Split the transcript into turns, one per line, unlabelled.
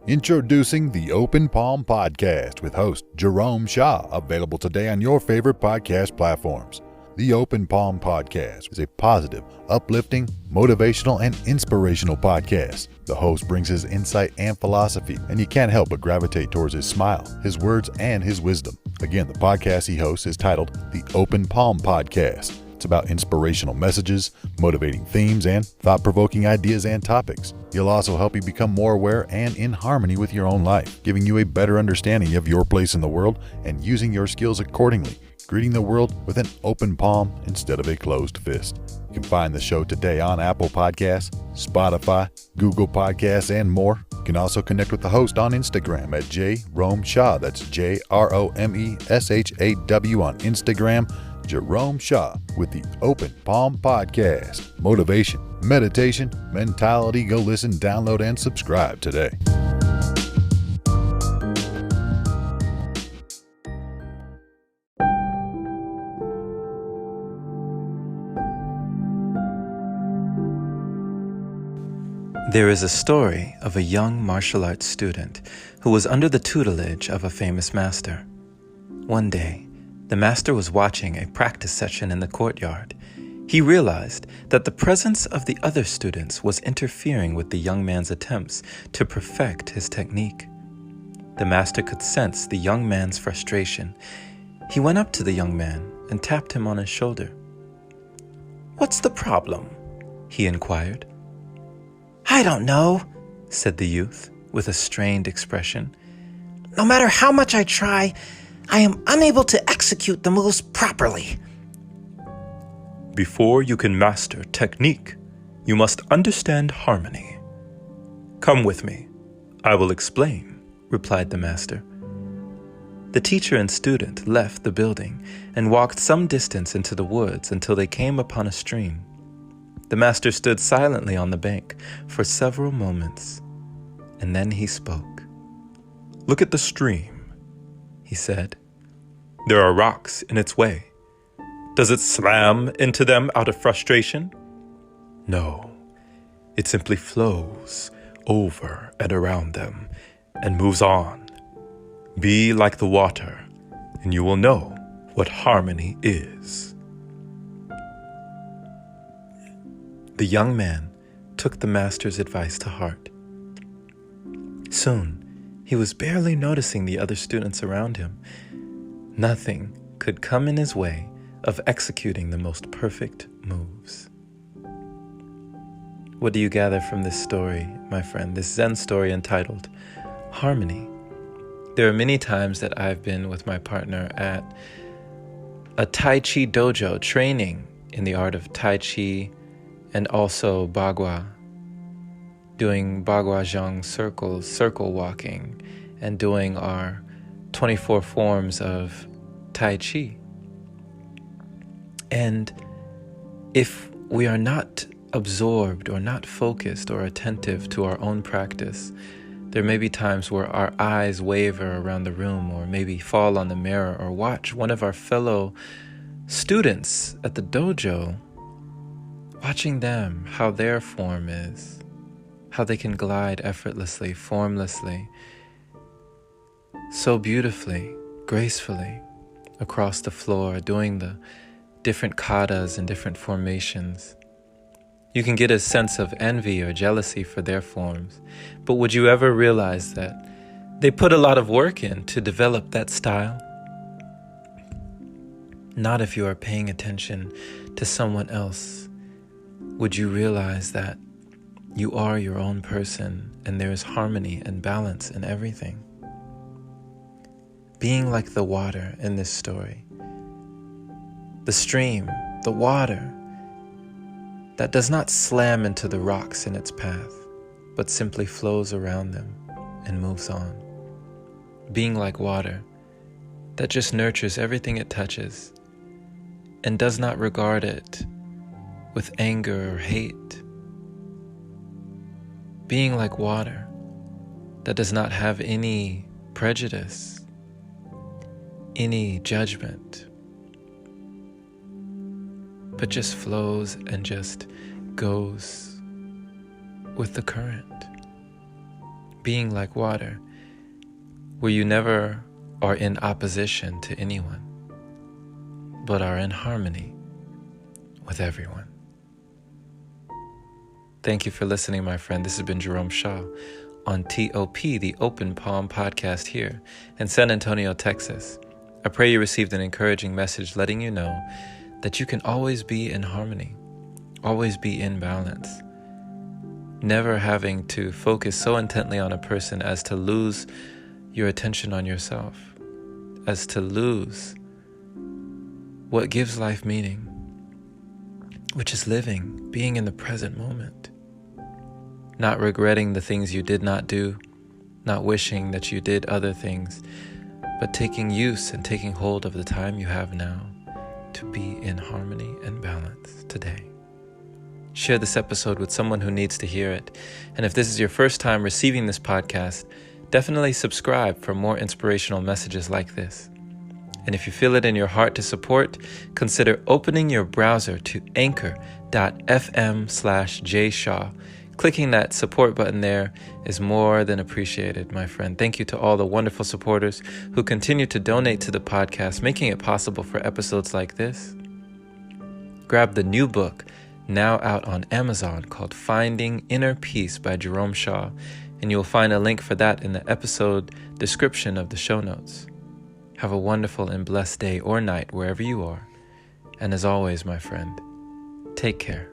Introducing the Open Palm Podcast with host Jerome Shaw, available today on your favorite podcast platforms. The Open Palm Podcast is a positive, uplifting, motivational, and inspirational podcast. The host brings his insight and philosophy, and you can't help but gravitate towards his smile, his words, and his wisdom. Again, the podcast he hosts is titled The Open Palm Podcast. It's about inspirational messages, motivating themes, and thought-provoking ideas and topics. He'll also help you become more aware and in harmony with your own life, giving you a better understanding of your place in the world and using your skills accordingly, greeting the world with an open palm instead of a closed fist. You can find the show today on Apple Podcasts, Spotify, Google Podcasts, and more. You can also connect with the host on Instagram at Jerome Shaw. That's JROMESHAW on Instagram. Jerome Shaw with the Open Palm Podcast. Motivation, meditation, mentality. Go listen, download, and subscribe today.
There is a story of a young martial arts student who was under the tutelage of a famous master. One day, the master was watching a practice session in the courtyard. He realized that the presence of the other students was interfering with the young man's attempts to perfect his technique. The master could sense the young man's frustration. He went up to the young man and tapped him on his shoulder. "What's the problem?" he inquired. "I don't know," said the youth with a strained expression. "No matter how much I try, I am unable to execute the moves properly." "Before you can master technique, you must understand harmony. Come with me. I will explain," replied the master. The teacher and student left the building and walked some distance into the woods until they came upon a stream. The master stood silently on the bank for several moments, and then he spoke. "Look at the stream," he said. "There are rocks in its way. Does it slam into them out of frustration? No, it simply flows over and around them and moves on. Be like the water, and you will know what harmony is." The young man took the master's advice to heart. Soon, he was barely noticing the other students around him. Nothing could come in his way of executing the most perfect moves. What do you gather from this story, my friend, this Zen story entitled Harmony? There are many times that I've been with my partner at a Tai Chi dojo training in the art of Tai Chi and also Bagua, doing Bagua Zhang circles, circle walking, and doing our 24 forms of Tai Chi. And if we are not absorbed or not focused or attentive to our own practice, there may be times where our eyes waver around the room or maybe fall on the mirror or watch one of our fellow students at the dojo, watching them, how their form is, how they can glide effortlessly, formlessly, so beautifully, gracefully across the floor, doing the different katas and different formations. You can get a sense of envy or jealousy for their forms, but would you ever realize that they put a lot of work in to develop that style? Not if you are paying attention to someone else. Would you realize that you are your own person and there is harmony and balance in everything? Being like the water in this story, the stream, the water that does not slam into the rocks in its path, but simply flows around them and moves on. Being like water that just nurtures everything it touches and does not regard it with anger or hate. Being like water that does not have any prejudice, any judgment, but just flows and just goes with the current. being like water, where you never are in opposition to anyone, but are in harmony with everyone. Thank you for listening, my friend. This has been Jerome Shaw on TOP, the Open Palm Podcast here in San Antonio, Texas. I pray you received an encouraging message letting you know that you can always be in harmony, always be in balance, never having to focus so intently on a person as to lose your attention on yourself, as to lose what gives life meaning, which is living, being in the present moment, not regretting the things you did not do, not wishing that you did other things, but taking use and taking hold of the time you have now to be in harmony and balance today. Share this episode with someone who needs to hear it. And if this is your first time receiving this podcast, definitely subscribe for more inspirational messages like this. And if you feel it in your heart to support, consider opening your browser to anchor.fm/jshaw. Clicking that support button there is more than appreciated, my friend. Thank you to all the wonderful supporters who continue to donate to the podcast, making it possible for episodes like this. Grab the new book, now out on Amazon, called Finding Inner Peace by Jerome Shaw, and you'll find a link for that in the episode description of the show notes. Have a wonderful and blessed day or night wherever you are. And as always, my friend, take care.